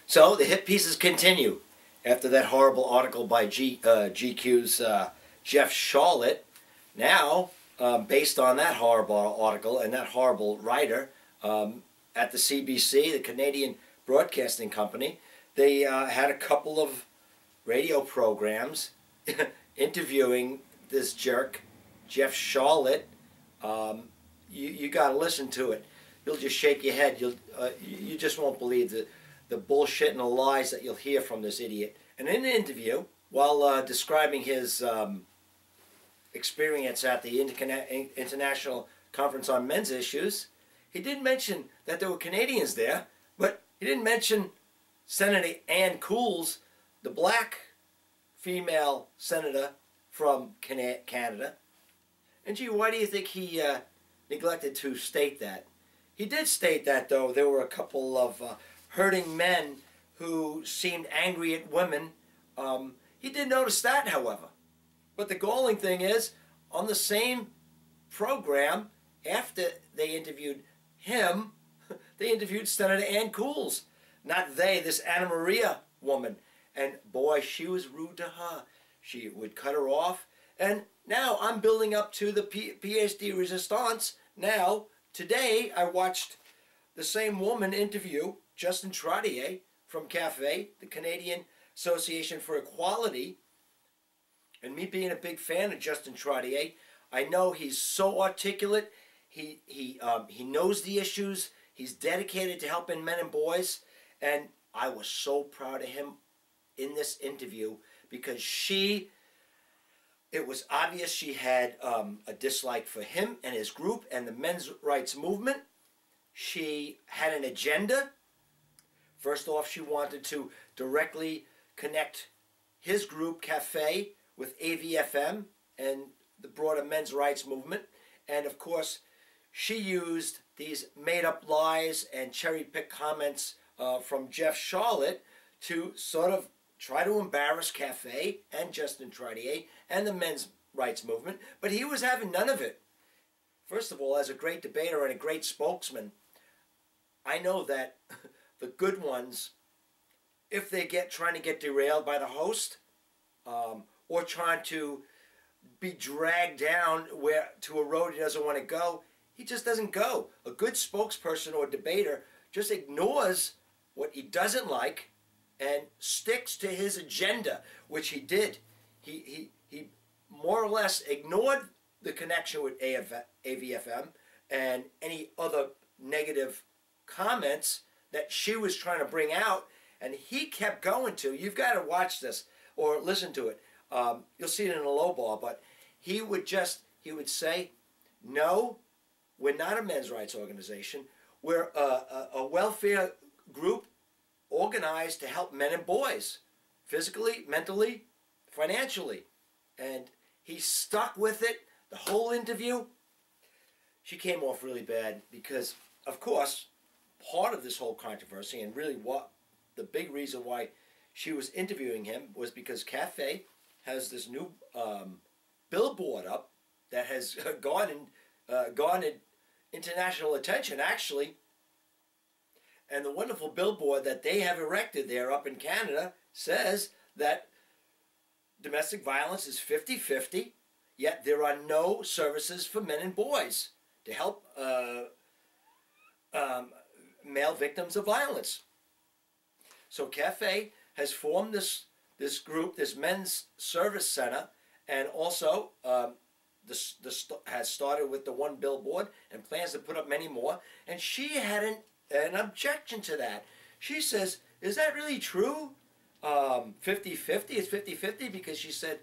So the hit pieces continue. After that horrible article by GQ's Jeff Charlotte, now, based on that horrible article and that horrible writer, at the CBC, the Canadian Broadcasting Company, they had a couple of radio programs interviewing this jerk, Jeff Charlotte. You got to listen to it. You'll just shake your head. You just won't believe the bullshit and the lies that you'll hear from this idiot. And in the interview, while describing his experience at the International Conference on Men's Issues, he did mention that there were Canadians there, but he didn't mention Senator Ann Cools, the black female senator from Canada. And gee, why do you think he neglected to state that? He did state that, though, there were a couple of hurting men who seemed angry at women. He did notice that, however. But the galling thing is, on the same program, after they interviewed him, they interviewed Senator Ann Cools. Not they, this Anna Maria woman. And boy, she was rude to her. She would cut her off. And now I'm building up to the PSD resistance. Now, today, I watched the same woman interview Justin Trottier from CAFE, the Canadian Association for Equality. And me being a big fan of Justin Trottier, I know he's so articulate. He knows the issues. He's dedicated to helping men and boys. And I was so proud of him in this interview because it was obvious she had a dislike for him and his group and the men's rights movement. She had an agenda. First off, she wanted to directly connect his group, CAFE, with AVFM and the broader men's rights movement. And of course, she used these made-up lies and cherry-picked comments from Jeff Charlotte to sort of try to embarrass CAFE and Justin Trottier and the men's rights movement. But he was having none of it. First of all, as a great debater and a great spokesman, I know that the good ones, if they trying to get derailed by the host, or trying to be dragged down to a road he doesn't want to go, he just doesn't go. A good spokesperson or debater just ignores what he doesn't like and sticks to his agenda, which he did. He more or less ignored the connection with AVFM and any other negative comments that she was trying to bring out, and he kept going to. You've got to watch this or listen to it. You'll see it in a low ball, but he would say, no, we're not a men's rights organization. We're a welfare group organized to help men and boys, physically, mentally, financially. And he stuck with it the whole interview. She came off really bad because, of course, part of this whole controversy and really what the big reason why she was interviewing him was because CAFE has this new billboard up that has garnered international attention, actually. And the wonderful billboard that they have erected there up in Canada says that domestic violence is 50-50, yet there are no services for men and boys to help male victims of violence. So CAFE has formed this group, this men's service center, and also has started with the one billboard and plans to put up many more. And she had an objection to that. She says, is that really true? 50-50? It's 50-50 because she said,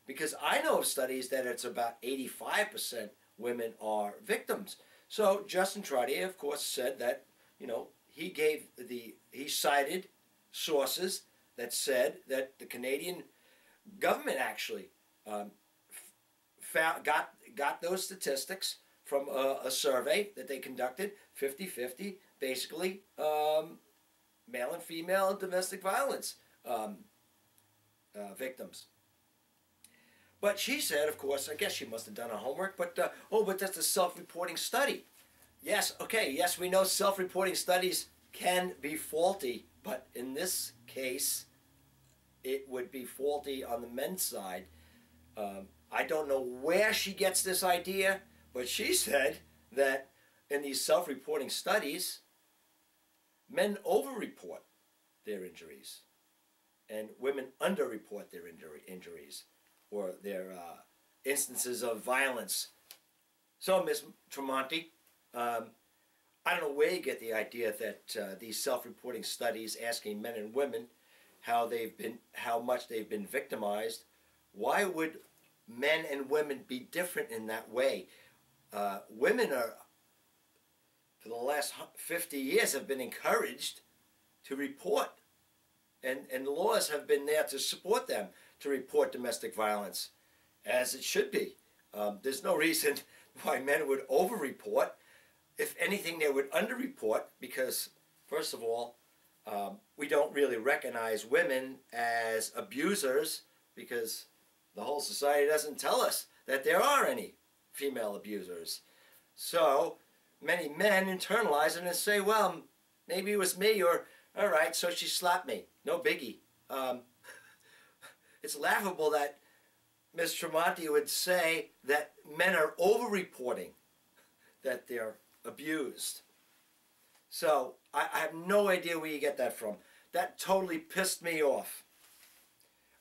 because I know of studies that it's about 85% women are victims. So Justin Trottier, of course, said that, he cited sources that said that the Canadian government actually got those statistics from a survey that they conducted, 50-50, basically, male and female domestic violence victims. But she said, of course, I guess she must have done her homework, but but that's a self-reporting study. Yes, okay, yes, we know self-reporting studies can be faulty, but in this case, it would be faulty on the men's side. I don't know where she gets this idea, but she said that in these self-reporting studies, men over-report their injuries, and women under-report their injuries or their instances of violence. So, Ms. Tremonti, I don't know where you get the idea that these self-reporting studies asking men and women how much they've been victimized. Why would men and women be different in that way? Women are, for the last 50 years, have been encouraged to report, and laws have been there to support them to report domestic violence, as it should be. There's no reason why men would over-report. If anything, they would under-report because, first of all, we don't really recognize women as abusers because the whole society doesn't tell us that there are any female abusers. So many men internalize it and say, well, maybe it was me, or all right, so she slapped me. No biggie. It's laughable that Ms. Tremonti would say that men are over-reporting that they're abused. So I have no idea where you get that from. That totally pissed me off.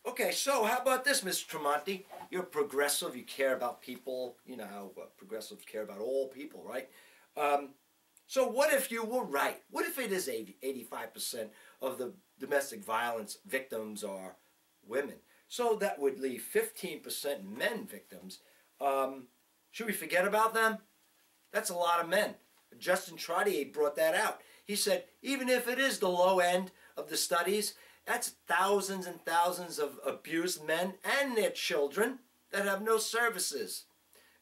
Okay, so how about this, Ms. Tremonti? You're progressive, you care about people. You know how progressives care about all people, right? So what if you were right? What if it is 85% of the domestic violence victims are women? So that would leave 15% men victims. Should we forget about them? That's a lot of men. Justin Trottier brought that out. He said, even if it is the low end of the studies, that's thousands and thousands of abused men and their children that have no services.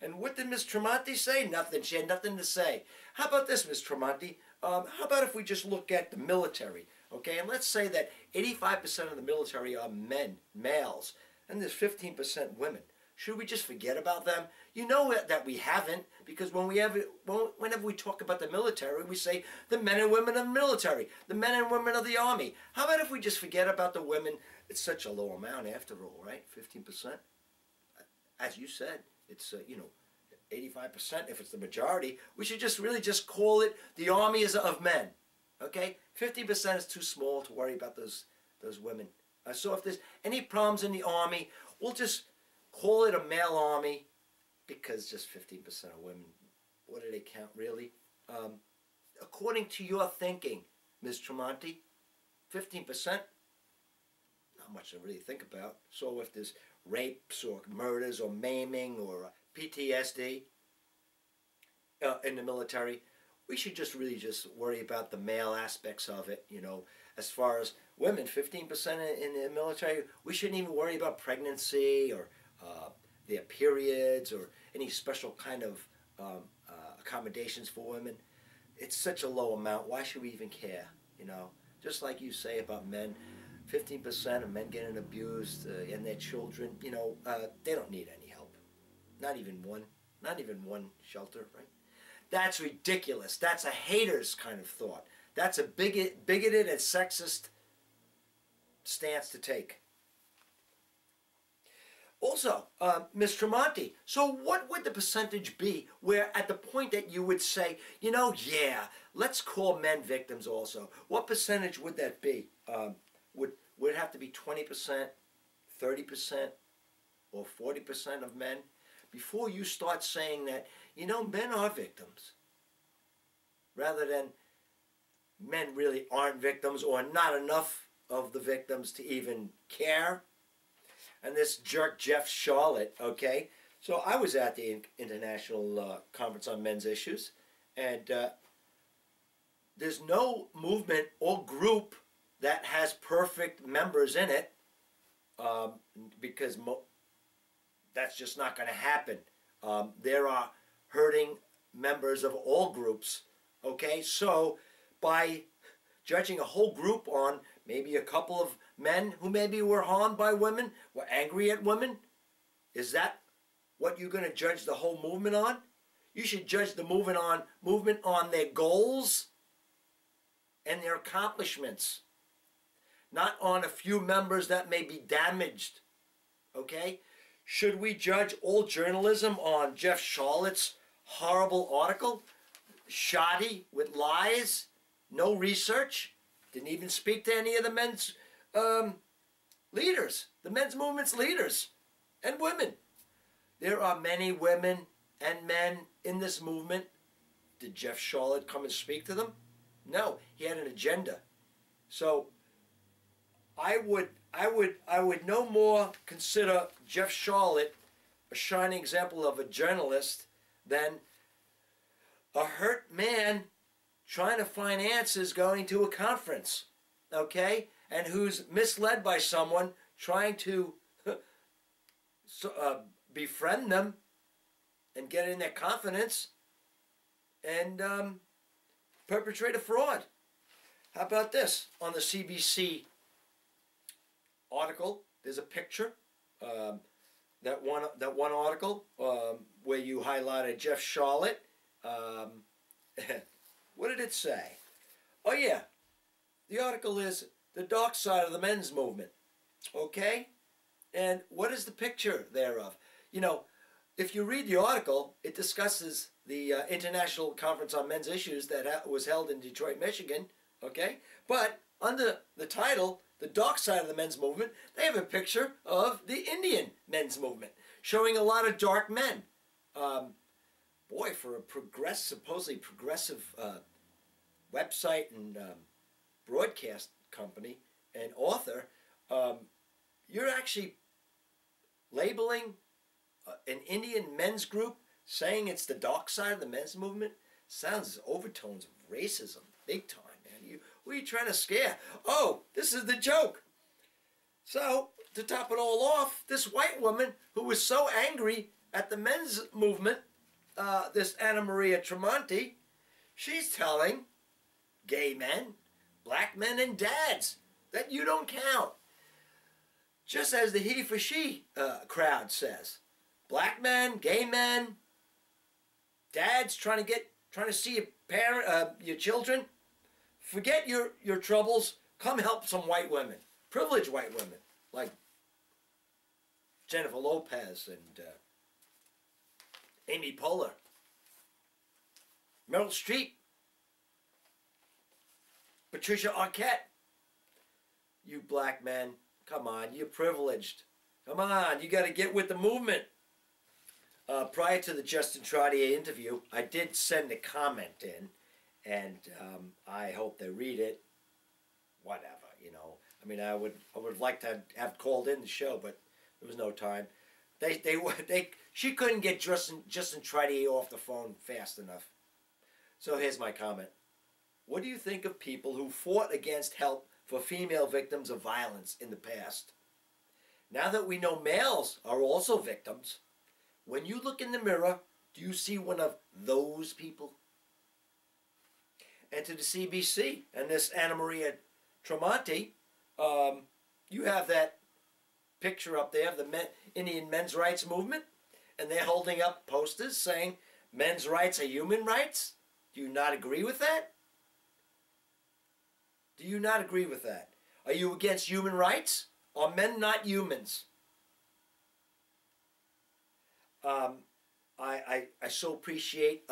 And what did Ms. Tremonti say? Nothing. She had nothing to say. How about this, Ms. Tremonti? How about if we just look at the military, okay? And let's say that 85% of the military are men, males, and there's 15% women. Should we just forget about them? You know that we haven't, because whenever we talk about the military, we say the men and women of the military, the men and women of the army. How about if we just forget about the women? It's such a low amount after all, right? 15%. As you said, it's, 85%. If it's the majority, we should just really just call it the army is of men, okay? 50% is too small to worry about those women. So if there's any problems in the army, we'll just call it a male army, because just 15% of women, what do they count really? According to your thinking, Ms. Tremonti, 15%, not much to really think about. So if there's rapes or murders or maiming or PTSD in the military, we should just really just worry about the male aspects of it, As far as women, 15% in the military, we shouldn't even worry about pregnancy or their periods or any special kind of accommodations for women. It's such a low amount. Why should we even care? Just like you say about men, 15% of men getting abused and their children, they don't need any help. Not even one shelter, right? That's ridiculous. That's a hater's kind of thought. That's a bigoted and sexist stance to take. Also, Ms. Tremonti, so what would the percentage be where at the point that you would say, yeah, let's call men victims also? What percentage would that be? Would it have to be 20%, 30%, or 40% of men? Before you start saying that, men are victims, rather than men really aren't victims or not enough of the victims to even care. And this jerk Jeff Charlotte, okay? So I was at the International Conference on Men's Issues, and there's no movement or group that has perfect members in it, because that's just not going to happen. There are hurting members of all groups, okay? So by judging a whole group on maybe a couple of men who maybe were harmed by women, were angry at women, is that what you're going to judge the whole movement on? You should judge the movement on their goals and their accomplishments, not on a few members that may be damaged. Okay? Should we judge all journalism on Jeff Charlotte's horrible article? Shoddy, with lies, no research, didn't even speak to any of the men's leaders, the men's movement's leaders and women. There are many women and men in this movement. Did Jeff Charlotte come and speak to them? No, he had an agenda. So I would no more consider Jeff Charlotte a shining example of a journalist than a hurt man trying to find answers going to a conference, okay? And who's misled by someone trying to befriend them and get in their confidence and perpetrate a fraud. How about this? On the CBC article, there's a picture. That one article where you highlighted Jeff Charlotte. What did it say? Oh yeah, the article is the dark side of the men's movement. Okay, and what is the picture thereof? You know, if you read the article, it discusses the International Conference on Men's Issues that was held in Detroit, Michigan. Okay, but under the title, the dark side of the men's movement, they have a picture of the Indian men's movement, showing a lot of dark men. Boy, for a supposedly progressive website and broadcast company and author, you're actually labeling an Indian men's group, saying it's the dark side of the men's movement. Sounds overtones of racism, big time, man. Who are you trying to scare? Oh, this is the joke. So, to top it all off, this white woman who was so angry at the men's movement, this Anna Maria Tremonti, she's telling gay men, black men, and dads that you don't count. Just as the he for she crowd says. Black men, gay men, dads trying to see your children. Forget your troubles. Come help some white women, privileged white women like Jennifer Lopez and Amy Poehler, Meryl Streep, Patricia Arquette. You black men, come on, you're privileged. Come on, you got to get with the movement. Prior to the Justin Trottier interview, I did send a comment in, and I hope they read it. Whatever, you know. I mean, I would like to have called in the show, but there was no time. She couldn't get Justin Trottier off the phone fast enough. So here's my comment. What do you think of people who fought against help for female victims of violence in the past? Now that we know males are also victims, when you look in the mirror, do you see one of those people? And to the CBC and this Anna Maria Tremonti, you have that picture up there of the Indian men's rights movement, and they're holding up posters saying men's rights are human rights. Do you not agree with that? Do you not agree with that? Are you against human rights? Are men not humans? I so appreciate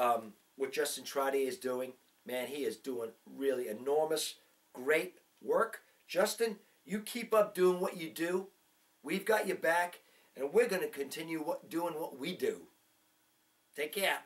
what Justin Trottier is doing. Man, he is doing really enormous, great work. Justin, you keep up doing what you do. We've got your back, and we're going to continue doing what we do. Take care.